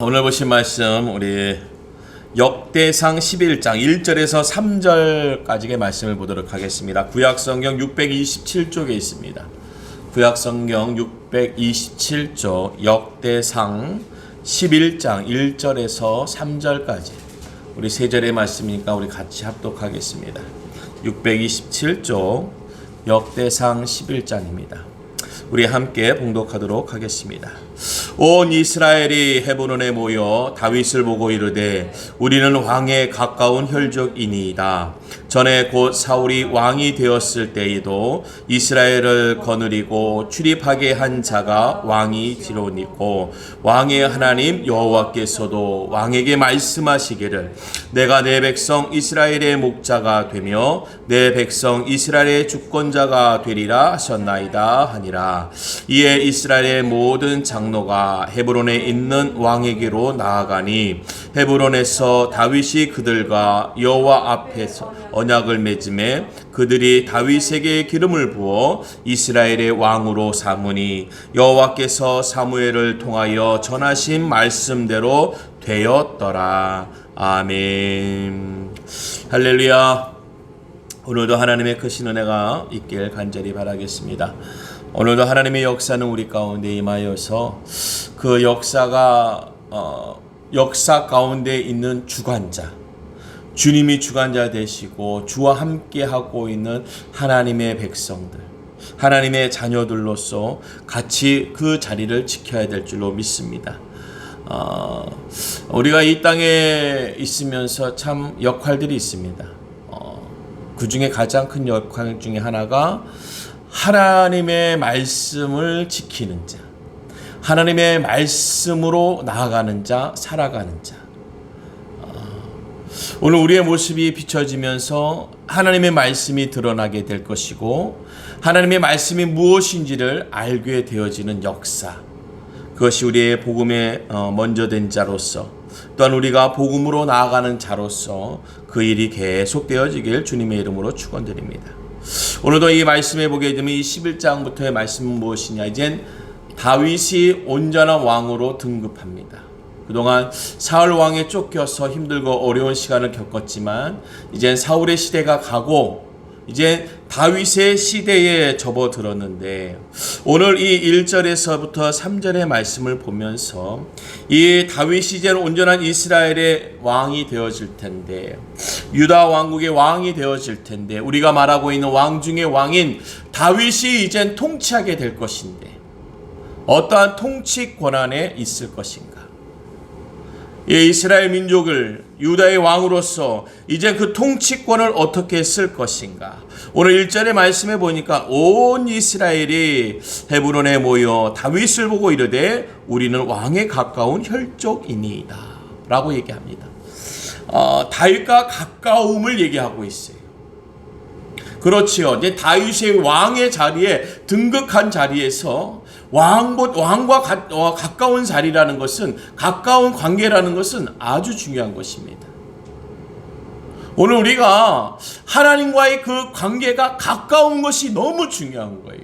오늘 보신 말씀 우리 역대상 11장 1절에서 3절까지의 말씀을 보도록 하겠습니다. 구약성경 627쪽에 있습니다. 구약성경 627쪽 역대상 11장 1절에서 3절까지 우리 세 절의 말씀이니까 우리 같이 합독하겠습니다. 627쪽 역대상 11장입니다. 우리 함께 봉독하도록 하겠습니다. 온 이스라엘이 헤브론에 모여 다윗을 보고 이르되 우리는 왕에 가까운 혈족이니이다. 전에 곧 사울이 왕이 되었을 때에도 이스라엘을 거느리고 출입하게 한 자가 왕이 지로니고 왕의 하나님 여호와께서도 왕에게 말씀하시기를 내가 내 백성 이스라엘의 목자가 되며 내 백성 이스라엘의 주권자가 되리라 하셨나이다 하니라. 이에 이스라엘의 모든 장로가 헤브론에 있는 왕에게로 나아가니 헤브론에서 다윗이 그들과 여호와 앞에서 언약을 맺음에 그들이 다윗에게 기름을 부어 이스라엘의 왕으로 삼으니 여호와께서 사무엘을 통하여 전하신 말씀대로 되었더라. 아멘. 할렐루야. 오늘도 하나님의 크신 은혜가 있길 간절히 바라겠습니다. 오늘도 하나님의 역사는 우리 가운데 임하여서 그 역사가 역사 가운데 있는 주관자, 주님이 주관자 되시고 주와 함께 하고 있는 하나님의 백성들, 하나님의 자녀들로서 같이 그 자리를 지켜야 될 줄로 믿습니다. 우리가 이 땅에 있으면서 참 역할들이 있습니다. 그 중에 가장 큰 역할 중에 하나가 하나님의 말씀을 지키는 자, 하나님의 말씀으로 나아가는 자, 살아가는 자. 오늘 우리의 모습이 비춰지면서 하나님의 말씀이 드러나게 될 것이고 하나님의 말씀이 무엇인지를 알게 되어지는 역사, 그것이 우리의 복음에 먼저 된 자로서 또한 우리가 복음으로 나아가는 자로서 그 일이 계속되어지길 주님의 이름으로 축원드립니다. 오늘도 이 말씀에 보게 되면 이 11장부터의 말씀은 무엇이냐? 이젠 다윗이 온전한 왕으로 등극합니다. 그동안 사울 왕에 쫓겨서 힘들고 어려운 시간을 겪었지만 이젠 사울의 시대가 가고 이제 다윗의 시대에 접어들었는데 오늘 이 1절에서부터 3절의 말씀을 보면서 이 다윗이 이제 온전한 이스라엘의 왕이 되어질 텐데 유다 왕국의 왕이 되어질 텐데 우리가 말하고 있는 왕 중의 왕인 다윗이 이제 통치하게 될 것인데 어떠한 통치 권한에 있을 것인가? 이 이스라엘 민족을 유다의 왕으로서 이제 그 통치권을 어떻게 쓸 것인가? 오늘 1절의 말씀에 보니까 온 이스라엘이 헤브론에 모여 다윗을 보고 이르되 우리는 왕에 가까운 혈족이니이다 라고 얘기합니다. 다윗과 가까움을 얘기하고 있어요. 그렇지요. 이제 다윗의 왕의 자리에 등극한 자리에서 왕과 가까운 자리라는 것은, 가까운 관계라는 것은 아주 중요한 것입니다. 오늘 우리가 하나님과의 그 관계가 가까운 것이 너무 중요한 거예요.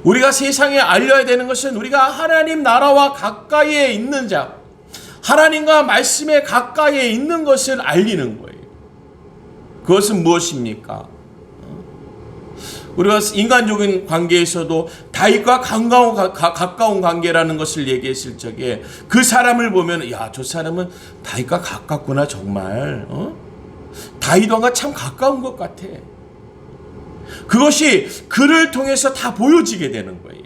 우리가 세상에 알려야 되는 것은 우리가 하나님 나라와 가까이에 있는 자, 하나님과 말씀에 가까이에 있는 것을 알리는 거예요. 그것은 무엇입니까? 우리가 인간적인 관계에서도 다윗과 가까운 관계라는 것을 얘기했을 적에 그 사람을 보면 야, 저 사람은 다윗과 가깝구나 정말. 다윗왕과 참 가까운 것 같아. 그것이 그를 통해서 다 보여지게 되는 거예요.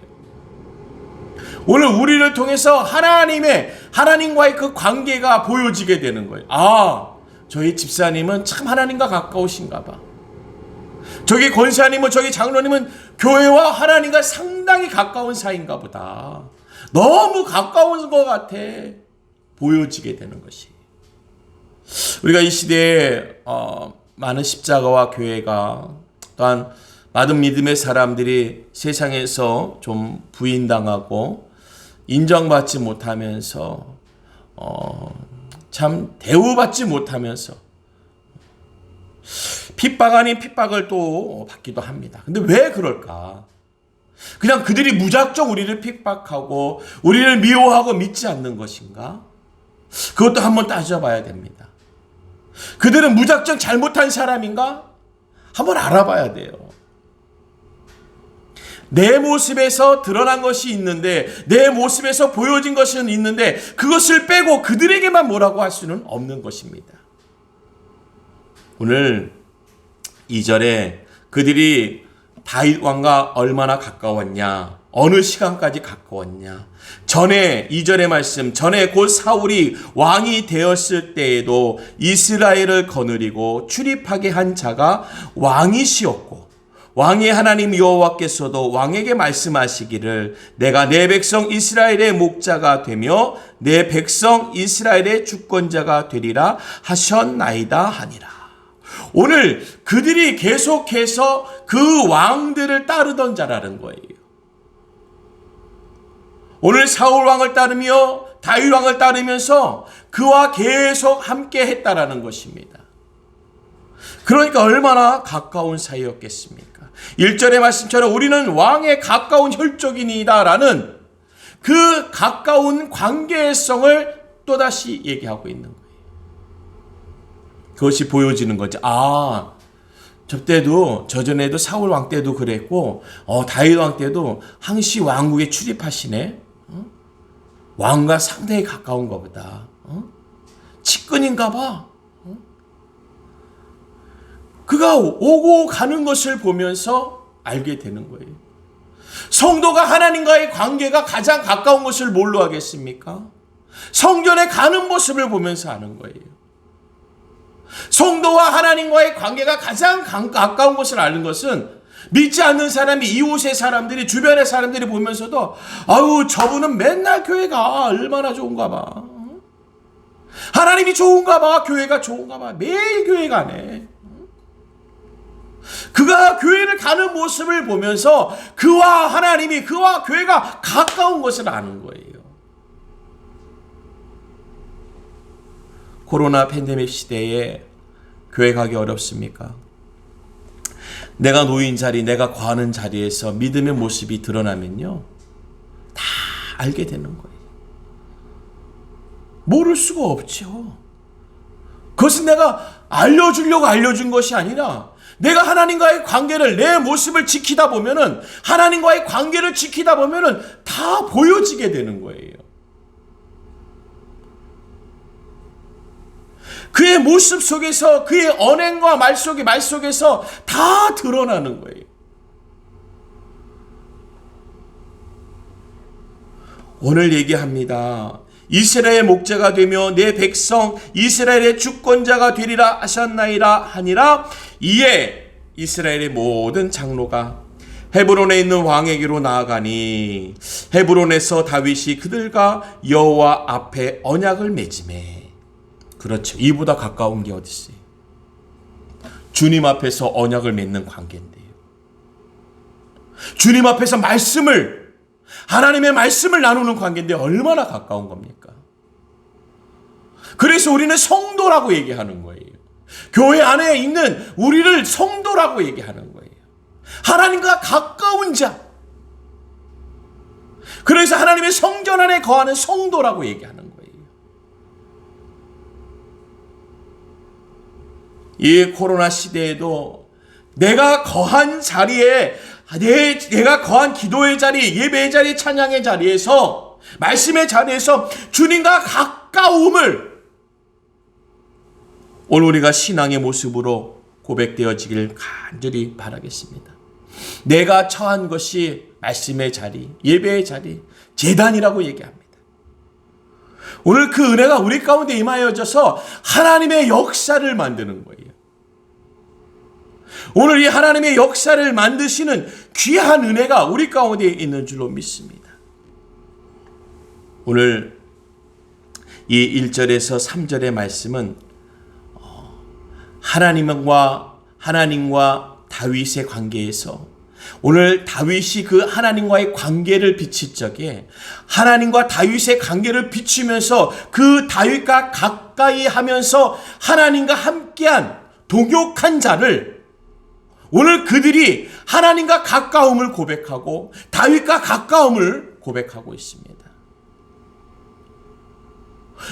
오늘 우리를 통해서 하나님과의 그 관계가 보여지게 되는 거예요. 아, 저희 집사님은 참 하나님과 가까우신가 봐. 저기 권사님은 저기 장로님은 교회와 하나님과 상당히 가까운 사이인가 보다. 너무 가까운 것 같아. 보여지게 되는 것이. 우리가 이 시대에 많은 십자가와 교회가 또한 많은 믿음의 사람들이 세상에서 좀 부인당하고 인정받지 못하면서 참 대우받지 못하면서 핍박 아닌 핍박을 또 받기도 합니다. 근데 왜 그럴까? 그냥 그들이 무작정 우리를 핍박하고 우리를 미워하고 믿지 않는 것인가? 그것도 한번 따져봐야 됩니다. 그들은 무작정 잘못한 사람인가? 한번 알아봐야 돼요. 내 모습에서 드러난 것이 있는데, 내 모습에서 보여진 것은 있는데 그것을 빼고 그들에게만 뭐라고 할 수는 없는 것입니다. 오늘 2절에 그들이 다윗 왕과 얼마나 가까웠냐, 어느 시간까지 가까웠냐. 전에 2절의 말씀, 전에 곧 사울이 왕이 되었을 때에도 이스라엘을 거느리고 출입하게 한 자가 왕이시었고, 왕의 하나님 여호와께서도 왕에게 말씀하시기를 내가 내 백성 이스라엘의 목자가 되며 내 백성 이스라엘의 주권자가 되리라 하셨나이다 하니라. 오늘 그들이 계속해서 그 왕들을 따르던 자라는 거예요. 오늘 사울 왕을 따르며 다윗 왕을 따르면서 그와 계속 함께 했다라는 것입니다. 그러니까 얼마나 가까운 사이였겠습니까? 1절의 말씀처럼 우리는 왕의 가까운 혈족이니다라는 그 가까운 관계성을 또다시 얘기하고 있는 거예요. 그것이 보여지는 거죠. 아, 저전에도 사울 왕 때도 그랬고, 다윗 왕 때도 항시 왕국에 출입하시네. 왕과 상당히 가까운 것보다. 측근인가 봐. 그가 오고 가는 것을 보면서 알게 되는 거예요. 성도가 하나님과의 관계가 가장 가까운 것을 뭘로 하겠습니까? 성전에 가는 모습을 보면서 아는 거예요. 성도와 하나님과의 관계가 가장 가까운 것을 아는 것은 믿지 않는 사람이, 이웃의 사람들이, 주변의 사람들이 보면서도 아유, 저분은 맨날 교회가 얼마나 좋은가 봐. 하나님이 좋은가 봐. 교회가 좋은가 봐. 매일 교회 가네. 그가 교회를 가는 모습을 보면서 그와 하나님이, 그와 교회가 가까운 것을 아는 거예요. 코로나 팬데믹 시대에 교회 가기 어렵습니까? 내가 놓인 자리, 내가 거하는 자리에서 믿음의 모습이 드러나면요, 다 알게 되는 거예요. 모를 수가 없죠. 그것은 내가 알려주려고 알려준 것이 아니라 내가 하나님과의 관계를, 내 모습을 지키다 보면은, 하나님과의 관계를 지키다 보면은 다 보여지게 되는 거예요. 그의 모습 속에서, 그의 언행과 말 속에서 다 드러나는 거예요. 오늘 얘기합니다. 이스라엘의 목자가 되며 내 백성 이스라엘의 주권자가 되리라 하셨나이라 하니라. 이에 이스라엘의 모든 장로가 헤브론에 있는 왕에게로 나아가니 헤브론에서 다윗이 그들과 여호와 앞에 언약을 맺음에. 그렇죠. 이보다 가까운 게 어디 있어요? 주님 앞에서 언약을 맺는 관계인데요. 주님 앞에서 하나님의 말씀을 나누는 관계인데 얼마나 가까운 겁니까? 그래서 우리는 성도라고 얘기하는 거예요. 교회 안에 있는 우리를 성도라고 얘기하는 거예요. 하나님과 가까운 자. 그래서 하나님의 성전 안에 거하는 성도라고 얘기하는 거예요. 이 코로나 시대에도 내가 거한 자리에, 내가 거한 기도의 자리, 예배의 자리, 찬양의 자리에서, 말씀의 자리에서 주님과 가까움을 오늘 우리가 신앙의 모습으로 고백되어지길 간절히 바라겠습니다. 내가 처한 것이 말씀의 자리, 예배의 자리, 제단이라고 얘기합니다. 오늘 그 은혜가 우리 가운데 임하여져서 하나님의 역사를 만드는 거예요. 오늘 이 하나님의 역사를 만드시는 귀한 은혜가 우리 가운데 있는 줄로 믿습니다. 오늘 이 1절에서 3절의 말씀은 하나님과 다윗의 관계에서, 오늘 다윗이 그 하나님과의 관계를 비칠 적에 하나님과 다윗의 관계를 비추면서 그 다윗과 가까이 하면서 하나님과 함께한 동역한 자를 오늘 그들이 하나님과 가까움을 고백하고 다윗과 가까움을 고백하고 있습니다.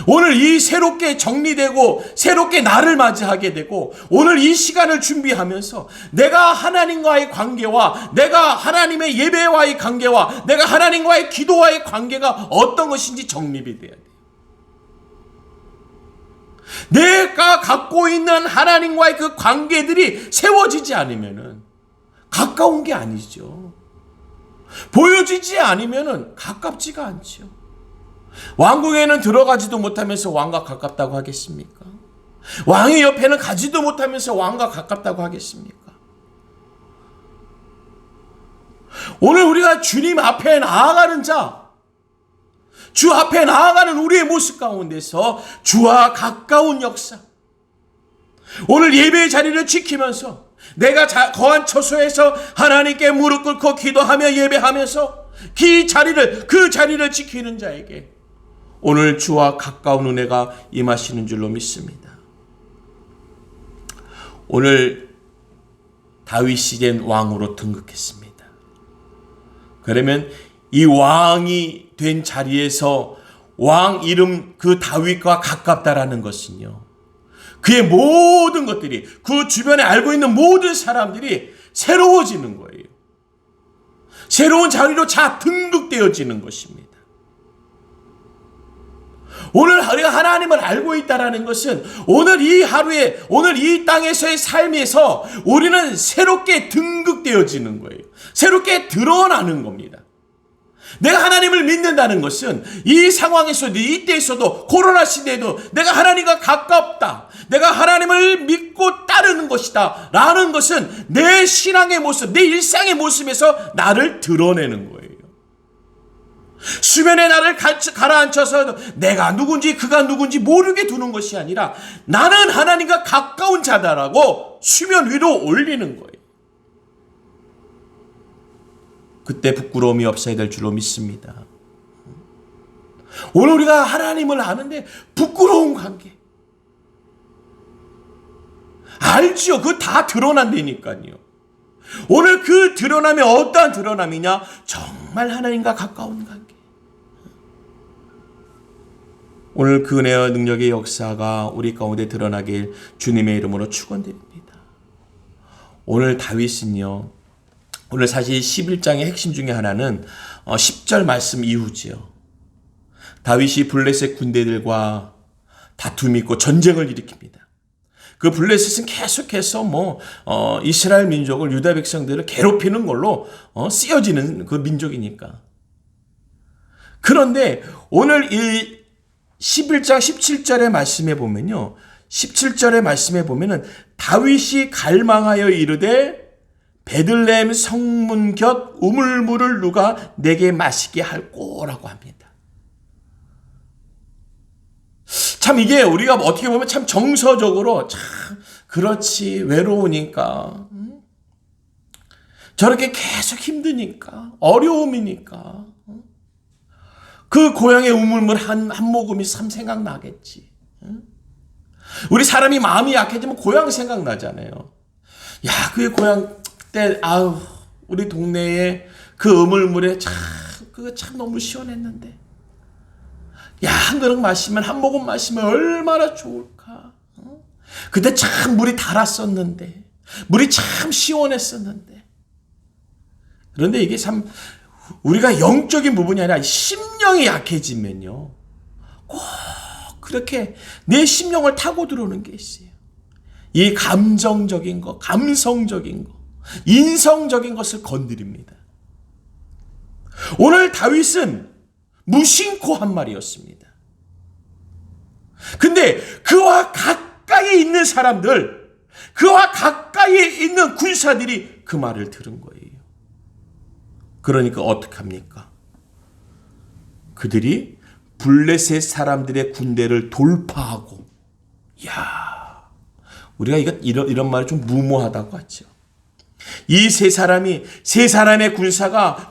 오늘 이 새롭게 정리되고 새롭게 나를 맞이하게 되고 오늘 이 시간을 준비하면서 내가 하나님과의 관계와 내가 하나님의 예배와의 관계와 내가 하나님과의 기도와의 관계가 어떤 것인지 정립이 돼야 돼요. 내가 갖고 있는 하나님과의 그 관계들이 세워지지 않으면은 가까운 게 아니죠. 보여지지 않으면은 가깝지가 않죠. 왕궁에는 들어가지도 못하면서 왕과 가깝다고 하겠습니까? 왕의 옆에는 가지도 못하면서 왕과 가깝다고 하겠습니까? 오늘 우리가 주님 앞에 나아가는 자, 주 앞에 나아가는 우리의 모습 가운데서 주와 가까운 역사, 오늘 예배의 자리를 지키면서 내가 거한 처소에서 하나님께 무릎 꿇고 기도하며 예배하면서 그 자리를 지키는 자에게 오늘 주와 가까운 은혜가 임하시는 줄로 믿습니다. 오늘 다윗이 된 왕으로 등극했습니다. 그러면 이 왕이 된 자리에서 왕 이름 그 다윗과 가깝다라는 것은요, 그의 모든 것들이, 그 주변에 알고 있는 모든 사람들이 새로워지는 거예요. 새로운 자리로 등극되어지는 것입니다. 오늘 우리가 하나님을 알고 있다라는 것은 오늘 이 하루에, 오늘 이 땅에서의 삶에서 우리는 새롭게 등극되어지는 거예요. 새롭게 드러나는 겁니다. 내가 하나님을 믿는다는 것은 이 상황에서도, 이때에서도, 코로나 시대에도 내가 하나님과 가깝다, 내가 하나님을 믿고 따르는 것이다 라는 것은 내 신앙의 모습, 내 일상의 모습에서 나를 드러내는 거예요. 수면에 나를 가라앉혀서 내가 누군지 그가 누군지 모르게 두는 것이 아니라 나는 하나님과 가까운 자다라고 수면 위로 올리는 거예요. 그때 부끄러움이 없어야 될 줄로 믿습니다. 오늘 우리가 하나님을 아는데 부끄러운 관계 알지요? 그거 다 드러난다니까요. 오늘 그 드러남이 어떠한 드러남이냐? 정말 하나님과 가까운 관계. 오늘 그 은혜와 능력의 역사가 우리 가운데 드러나길 주님의 이름으로 축원드립니다. 오늘 다윗은요, 오늘 사실 11장의 핵심 중에 하나는 10절 말씀 이후지요. 다윗이 블레셋 군대들과 다툼이 있고 전쟁을 일으킵니다. 그 블레셋은 계속해서 이스라엘 민족을, 유다 백성들을 괴롭히는 걸로 쓰여지는 그 민족이니까. 그런데 오늘 이 11장 17절의 말씀에 보면요, 17절의 말씀에 보면은 다윗이 갈망하여 이르되 베들레헴 성문 곁 우물물을 누가 내게 마시게 할꼬라고 합니다. 참 이게 우리가 어떻게 보면 참 정서적으로 참 그렇지, 외로우니까, 저렇게 계속 힘드니까, 어려움이니까 그 고향의 우물물 한 모금이 참 생각나겠지. 우리 사람이 마음이 약해지면 고향 생각나잖아요. 야, 그 고향 때, 우리 동네에 그 우물물에 그거 참 너무 시원했는데. 야, 한 그릇 마시면, 한 모금 마시면 얼마나 좋을까. 그때 참 물이 달았었는데, 물이 참 시원했었는데. 그런데 이게 참, 우리가 영적인 부분이 아니라 심령이 약해지면요, 꼭 그렇게 내 심령을 타고 들어오는 게 있어요. 이 감정적인 거, 감성적인 거, 인성적인 것을 건드립니다. 오늘 다윗은 무심코 한 말이었습니다. 근데 그와 가까이 있는 사람들, 그와 가까이 있는 군사들이 그 말을 들은 거예요. 그러니까 어떻게 합니까? 그들이 블레셋 사람들의 군대를 돌파하고, 우리가 이런 말이 좀 무모하다고 하죠. 이 세 사람의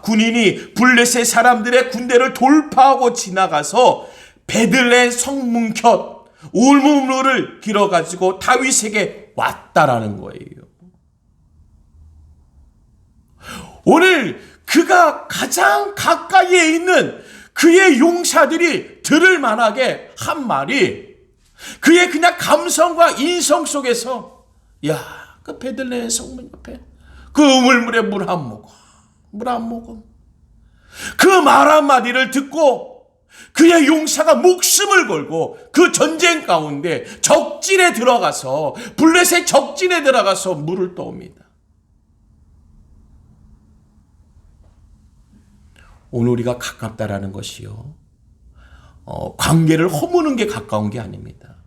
군인이 블레셋 사람들의 군대를 돌파하고 지나가서 베들레헴 성문 곁 울무물을 길어가지고 다윗에게 왔다라는 거예요. 오늘 그가 가장 가까이에 있는 그의 용사들이 들을 만하게 한 말이 그의 그냥 감성과 인성 속에서 그 베들레헴 성문 옆에 그 우물물에 물 한 모금 그 말 한마디를 듣고 그의 용사가 목숨을 걸고 그 전쟁 가운데 적진에 들어가서 블레셋 적진에 들어가서 물을 떠옵니다. 오늘 우리가 가깝다라는 것이요, 관계를 허무는 게 가까운 게 아닙니다.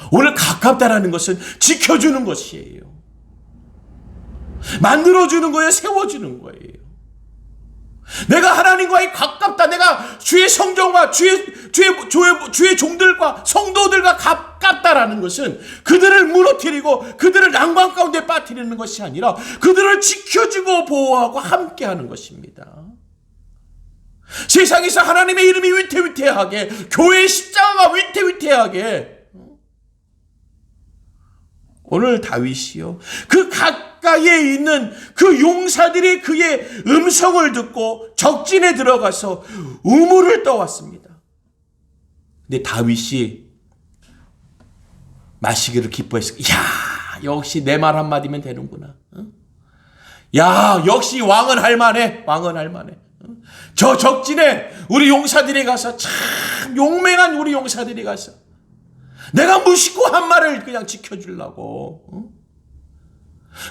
오늘 가깝다라는 것은 지켜주는 것이에요. 만들어주는 거예요. 세워주는 거예요. 내가 하나님과의 가깝다. 내가 주의 성정과 주의 종들과 성도들과 가깝다라는 것은 그들을 무너뜨리고 그들을 낭만 가운데 빠뜨리는 것이 아니라 그들을 지켜주고 보호하고 함께하는 것입니다. 세상에서 하나님의 이름이 위태위태하게, 교회의 십자가가 위태위태하게, 오늘 다윗이요, 그 가까이에 있는 그 용사들이 그의 음성을 듣고 적진에 들어가서 우물을 떠왔습니다. 근데 다윗이 마시기를 기뻐했어요. 역시 내 말 한마디면 되는구나. 역시 왕은 할만해. 저 적진에 우리 용사들이 가서, 참 용맹한 우리 용사들이 가서 내가 무심코 한 말을 그냥 지켜주려고,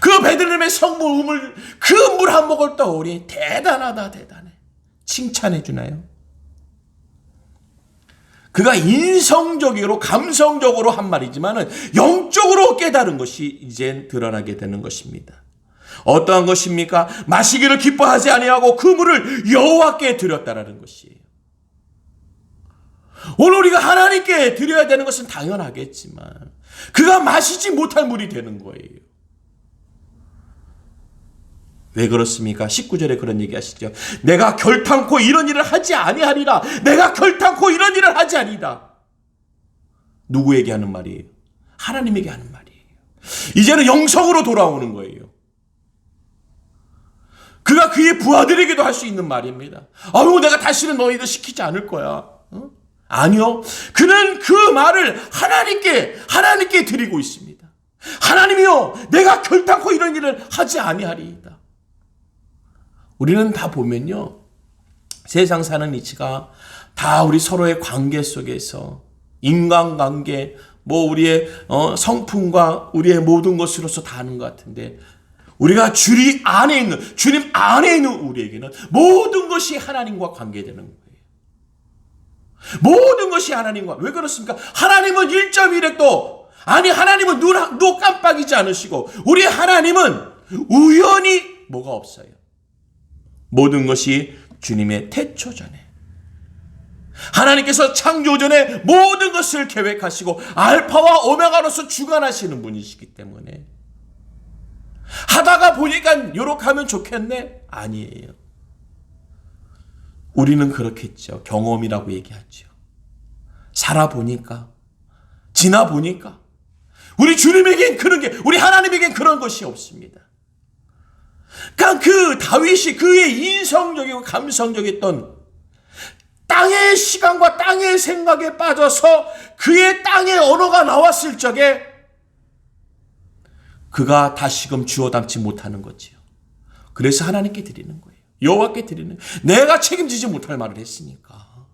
그 베들레헴의 성문 우물 그 물 한 모금을 떠오니 대단하다, 대단해. 칭찬해 주나요? 그가 인성적으로 감성적으로 한 말이지만은 영적으로 깨달은 것이 이젠 드러나게 되는 것입니다. 어떠한 것입니까? 마시기를 기뻐하지 아니하고 그 물을 여호와께 드렸다라는 것이에요. 오늘 우리가 하나님께 드려야 되는 것은 당연하겠지만 그가 마시지 못할 물이 되는 거예요. 왜 그렇습니까? 19절에 그런 얘기 하시죠. 내가 결탄코 이런 일을 하지 아니하리라. 내가 결탄코 이런 일을 하지 아니하리라. 누구에게 하는 말이에요? 하나님에게 하는 말이에요. 이제는 영성으로 돌아오는 거예요. 그가 그의 부하들에게도 할 수 있는 말입니다. 내가 다시는 너희들 시키지 않을 거야. 아니요. 그는 그 말을 하나님께 드리고 있습니다. 하나님이요, 내가 결탄코 이런 일을 하지 아니하리이다. 우리는 다 보면요, 세상 사는 이치가 다 우리 서로의 관계 속에서, 인간관계, 우리의 성품과 우리의 모든 것으로서 다 하는 것 같은데, 우리가 주님 안에 있는 우리에게는 모든 것이 하나님과 관계되는 거예요. 모든 것이 하나님과. 왜 그렇습니까? 하나님은 1.1획도, 하나님은 눈 깜빡이지 않으시고, 우리 하나님은 우연히 뭐가 없어요. 모든 것이 주님의 태초 전에, 하나님께서 창조 전에 모든 것을 계획하시고 알파와 오메가로서 주관하시는 분이시기 때문에, 하다가 보니까 요렇게 하면 좋겠네? 아니에요. 우리는 그렇겠죠. 경험이라고 얘기하죠. 살아보니까, 지나보니까, 우리 주님에겐 우리 하나님에겐 그런 것이 없습니다. 그러니까 그 다윗이 그의 인성적이고 감성적이었던 땅의 시간과 땅의 생각에 빠져서 그의 땅의 언어가 나왔을 적에 그가 다시금 주워 담지 못하는 거지요. 그래서 하나님께 드리는 거예요. 여호와께 드리는, 내가 책임지지 못할 말을 했으니까.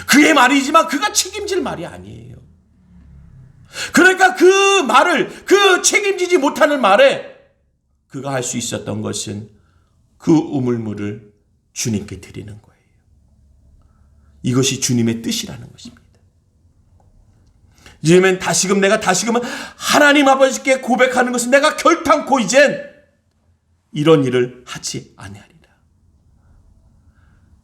그의 말이지만 그가 책임질 말이 아니에요. 그러니까 그 말을, 그 책임지지 못하는 말에 그가 할 수 있었던 것은 그 우물물을 주님께 드리는 거예요. 이것이 주님의 뜻이라는 것입니다. 이제는 내가 다시금은 하나님 아버지께 고백하는 것은 내가 결탄코 이젠 이런 일을 하지 아니하리라.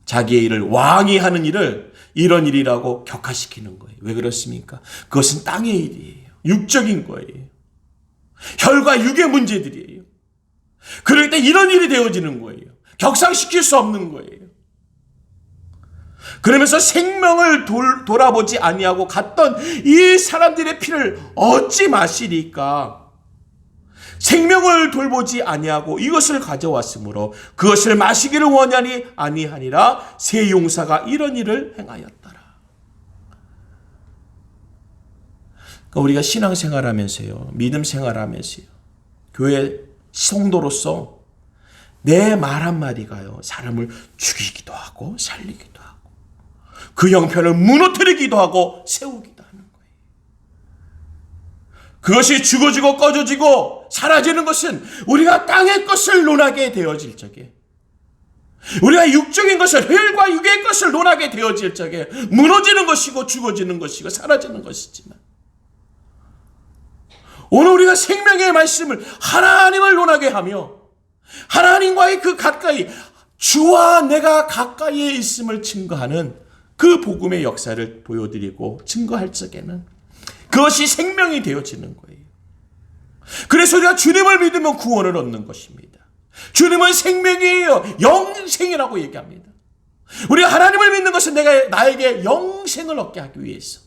자기의 일을, 왕이 하는 일을 이런 일이라고 격화시키는 거예요. 왜 그렇습니까? 그것은 땅의 일이에요. 육적인 거예요. 혈과 육의 문제들이에요. 그럴 때 이런 일이 되어지는 거예요. 격상시킬 수 없는 거예요. 그러면서 생명을 돌아보지 아니하고 갔던 이 사람들의 피를 어찌 마시리까? 생명을 돌보지 아니하고 이것을 가져왔으므로 그것을 마시기를 원하니 아니하니라. 새 용사가 이런 일을 행하였더라. 그러니까 우리가 신앙생활하면서요, 믿음 생활하면서요, 교회 성도로서 내 말 한마디가요, 사람을 죽이기도 하고 살리기도 하고 그 형편을 무너뜨리기도 하고 세우기도 하는 거예요. 그것이 죽어지고 꺼져지고 사라지는 것은 우리가 땅의 것을 논하게 되어질 적에, 우리가 육적인 것을, 혈과 육의 것을 논하게 되어질 적에 무너지는 것이고 죽어지는 것이고 사라지는 것이지만, 오늘 우리가 생명의 말씀을, 하나님을 논하게 하며 하나님과의 그 가까이, 주와 내가 가까이에 있음을 증거하는 그 복음의 역사를 보여드리고 증거할 적에는 그것이 생명이 되어지는 거예요. 그래서 우리가 주님을 믿으면 구원을 얻는 것입니다. 주님은 생명이에요. 영생이라고 얘기합니다. 우리가 하나님을 믿는 것은 나에게 영생을 얻게 하기 위해서.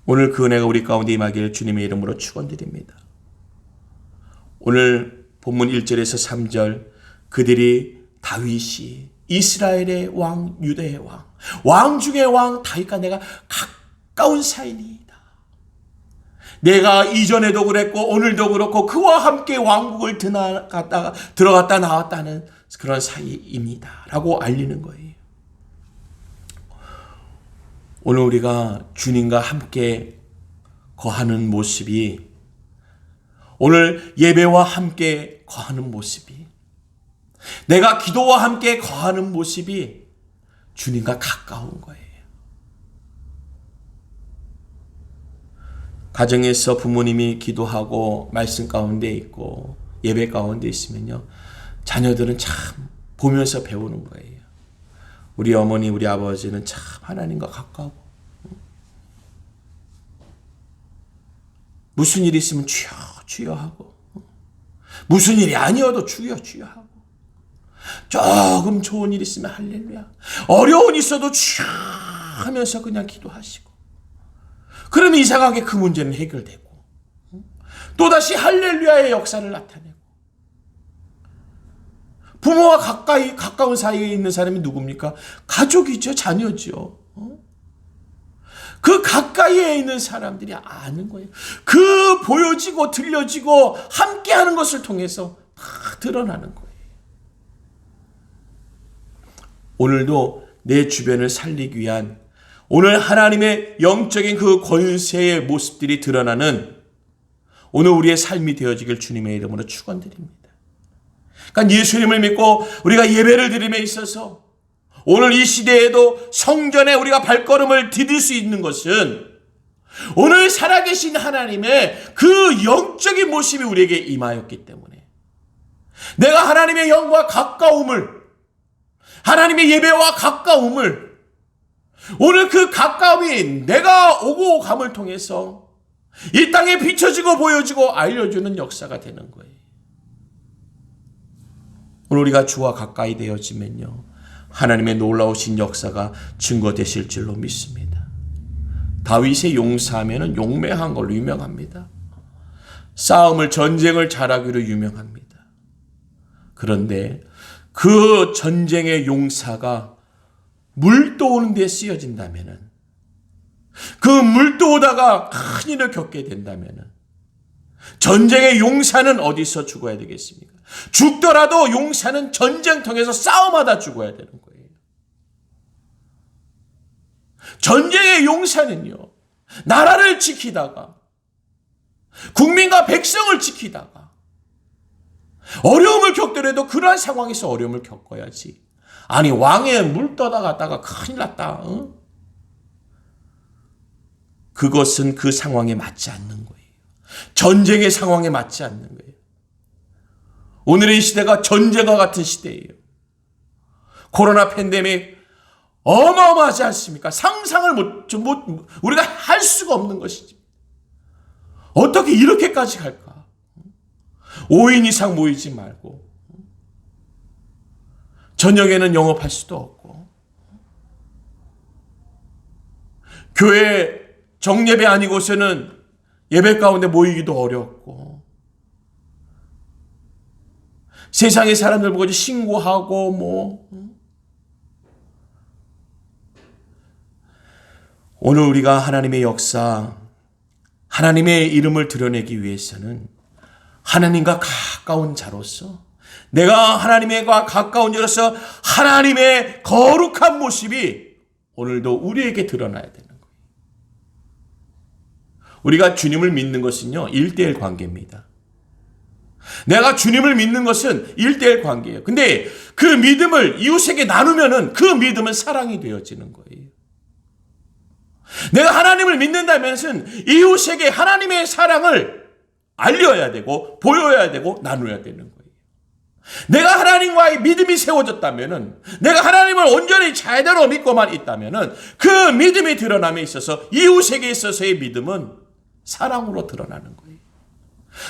오늘 그 은혜가 우리 가운데 임하기를 주님의 이름으로 축원드립니다. 오늘 본문 1절에서 3절, 그들이 다윗이 이스라엘의 왕, 유다의 왕, 왕 중의 왕 다윗과 내가 가까운 사이니이다. 내가 이전에도 그랬고 오늘도 그렇고 그와 함께 왕국을 들어갔다 나왔다는 그런 사이입니다 라고 알리는 거예요. 오늘 우리가 주님과 함께 거하는 모습이, 오늘 예배와 함께 거하는 모습이, 내가 기도와 함께 거하는 모습이 주님과 가까운 거예요. 가정에서 부모님이 기도하고 말씀 가운데 있고 예배 가운데 있으면요, 자녀들은 참 보면서 배우는 거예요. 우리 어머니, 우리 아버지는 참 하나님과 가까워. 무슨 일이 있으면 주여 주여 하고, 무슨 일이 아니어도 주여 주여 하고, 조금 좋은 일 있으면 할렐루야, 어려운 일 있어도 주여 하면서 그냥 기도하시고, 그러면 이상하게 그 문제는 해결되고 또다시 할렐루야의 역사를 나타내고. 부모와 가까운 사이에 있는 사람이 누굽니까? 가족이죠. 자녀죠. 그 가까이에 있는 사람들이 아는 거예요. 그 보여지고 들려지고 함께하는 것을 통해서 다 드러나는 거예요. 오늘도 내 주변을 살리기 위한, 오늘 하나님의 영적인 그 권세의 모습들이 드러나는 오늘 우리의 삶이 되어지길 주님의 이름으로 축원드립니다. 그러니까 예수님을 믿고 우리가 예배를 드림에 있어서 오늘 이 시대에도 성전에 우리가 발걸음을 디딜 수 있는 것은 오늘 살아계신 하나님의 그 영적인 모습이 우리에게 임하였기 때문에, 내가 하나님의 영과 가까움을, 하나님의 예배와 가까움을, 오늘 그 가까움이 내가 오고 감을 통해서 이 땅에 비춰지고 보여지고 알려주는 역사가 되는 거예요. 오늘 우리가 주와 가까이 되어지면요, 하나님의 놀라우신 역사가 증거되실 줄로 믿습니다. 다윗의 용사하면은 용맹한 걸로 유명합니다. 싸움을, 전쟁을 잘하기로 유명합니다. 그런데 그 전쟁의 용사가 물 떠오는 데 쓰여진다면은, 그 물 떠오다가 큰일을 겪게 된다면은, 전쟁의 용사는 어디서 죽어야 되겠습니까? 죽더라도 용사는 전쟁통에서 싸움하다 죽어야 되는 거예요. 전쟁의 용사는요, 나라를 지키다가, 국민과 백성을 지키다가 어려움을 겪더라도 그러한 상황에서 어려움을 겪어야지. 아니, 왕에 물 떠다갔다가 큰일 났다. 어? 그것은 그 상황에 맞지 않는 거예요. 전쟁의 상황에 맞지 않는 거예요. 오늘의 시대가 전쟁과 같은 시대예요. 코로나 팬데믹 어마어마하지 않습니까? 상상을 우리가 할 수가 없는 것이지. 어떻게 이렇게까지 갈까? 5인 이상 모이지 말고, 저녁에는 영업할 수도 없고, 교회 정예배 아니고서는 예배 가운데 모이기도 어렵고, 세상의 사람들 보고 신고하고 뭐. 오늘 우리가 하나님의 역사, 하나님의 이름을 드러내기 위해서는 하나님과 가까운 자로서, 내가 하나님과 가까운 자로서 하나님의 거룩한 모습이 오늘도 우리에게 드러나야 되는 거예요. 우리가 주님을 믿는 것은요, 1대1 관계입니다. 내가 주님을 믿는 것은 1대1 관계예요. 근데 그 믿음을 이웃에게 나누면은 그 믿음은 사랑이 되어지는 거예요. 내가 하나님을 믿는다면 이웃에게 하나님의 사랑을 알려야 되고 보여야 되고 나눠야 되는 거예요. 내가 하나님과의 믿음이 세워졌다면, 내가 하나님을 온전히 제대로 믿고만 있다면 그 믿음이 드러남에 있어서 이웃에게 있어서의 믿음은 사랑으로 드러나는 거예요.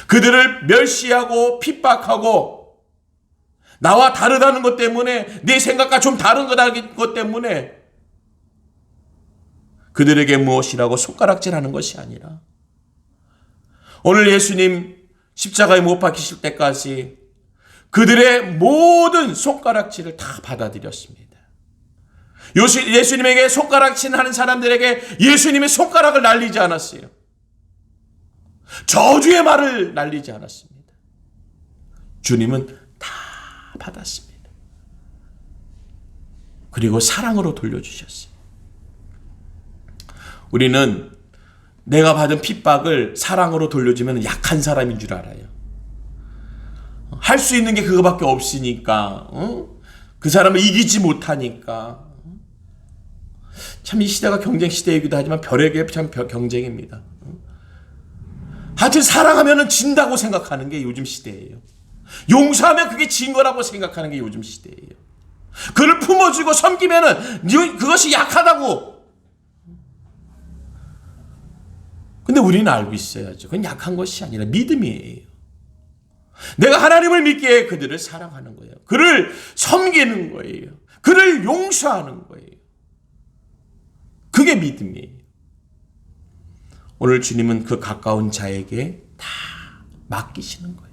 그들을 멸시하고 핍박하고 나와 다르다는 것 때문에, 내 생각과 좀 다른 것 때문에 그들에게 무엇이라고 손가락질하는 것이 아니라, 오늘 예수님 십자가에 못 박히실 때까지 그들의 모든 손가락질을 다 받아들였습니다. 예수님에게 손가락질 하는 사람들에게 예수님의 손가락을 날리지 않았어요. 저주의 말을 날리지 않았습니다. 주님은 다 받았습니다. 그리고 사랑으로 돌려주셨어요. 우리는 내가 받은 핍박을 사랑으로 돌려주면 약한 사람인 줄 알아요. 할 수 있는 게 그거밖에 없으니까, 그 사람을 이기지 못하니까. 참 이 시대가 경쟁 시대이기도 하지만 별에게 참 경쟁입니다. 하여튼 사랑하면 진다고 생각하는 게 요즘 시대예요. 용서하면 그게 진 거라고 생각하는 게 요즘 시대예요. 그를 품어주고 섬기면 그것이 약하다고. 근데 우리는 알고 있어야죠. 그건 약한 것이 아니라 믿음이에요. 내가 하나님을 믿기에 그들을 사랑하는 거예요. 그를 섬기는 거예요. 그를 용서하는 거예요. 그게 믿음이에요. 오늘 주님은 그 가까운 자에게 다 맡기시는 거예요.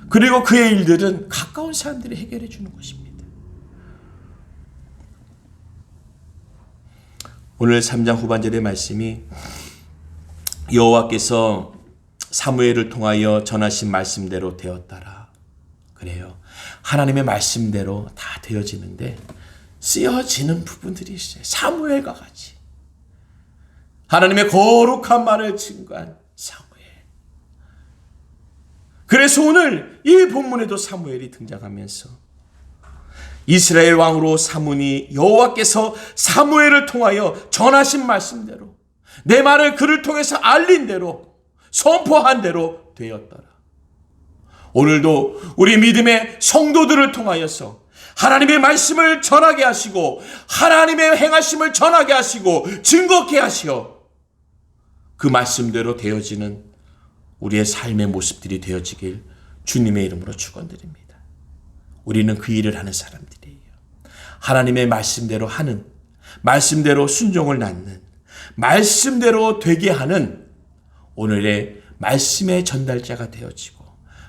그리고 그의 일들은 가까운 사람들이 해결해 주는 것입니다. 오늘 3장 후반절의 말씀이 여호와께서 사무엘을 통하여 전하신 말씀대로 되었더라. 그래요. 하나님의 말씀대로 다 되어지는데 쓰여지는 부분들이 있어요. 사무엘과 같이. 하나님의 거룩한 말을 증거한 사무엘. 그래서 오늘 이 본문에도 사무엘이 등장하면서 이스라엘 왕으로 삼으니 여호와께서 사무엘을 통하여 전하신 말씀대로, 내 말을 그를 통해서 알린 대로, 선포한 대로 되었더라. 오늘도 우리 믿음의 성도들을 통하여서 하나님의 말씀을 전하게 하시고 하나님의 행하심을 전하게 하시고 증거케 하시어 그 말씀대로 되어지는 우리의 삶의 모습들이 되어지길 주님의 이름으로 축원드립니다. 우리는 그 일을 하는 사람들이에요. 하나님의 말씀대로 하는, 말씀대로 순종을 낳는, 말씀대로 되게 하는 오늘의 말씀의 전달자가 되어지고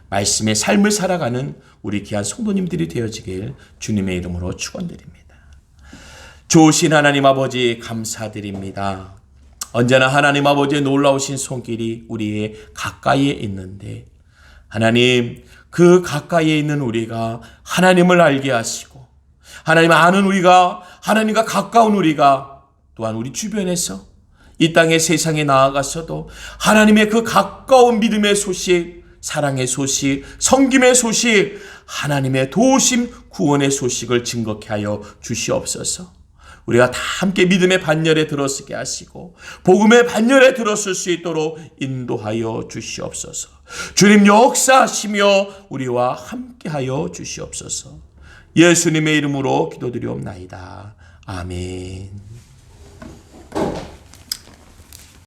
말씀의 삶을 살아가는 우리 귀한 성도님들이 되어지길 주님의 이름으로 축원드립니다. 좋으신 하나님 아버지 감사드립니다. 언제나 하나님 아버지의 놀라우신 손길이 우리의 가까이에 있는데, 하나님 그 가까이에 있는 우리가 하나님을 알게 하시고 하나님 아는 우리가, 하나님과 가까운 우리가 또한 우리 주변에서 이 땅의 세상에 나아가서도 하나님의 그 가까운 믿음의 소식, 사랑의 소식, 섬김의 소식, 하나님의 도우심, 구원의 소식을 증거케 하여 주시옵소서. 우리가 다 함께 믿음의 반열에 들어서게 하시고 복음의 반열에 들어설 수 있도록 인도하여 주시옵소서. 주님 역사하시며 우리와 함께하여 주시옵소서. 예수님의 이름으로 기도드리옵나이다. 아멘.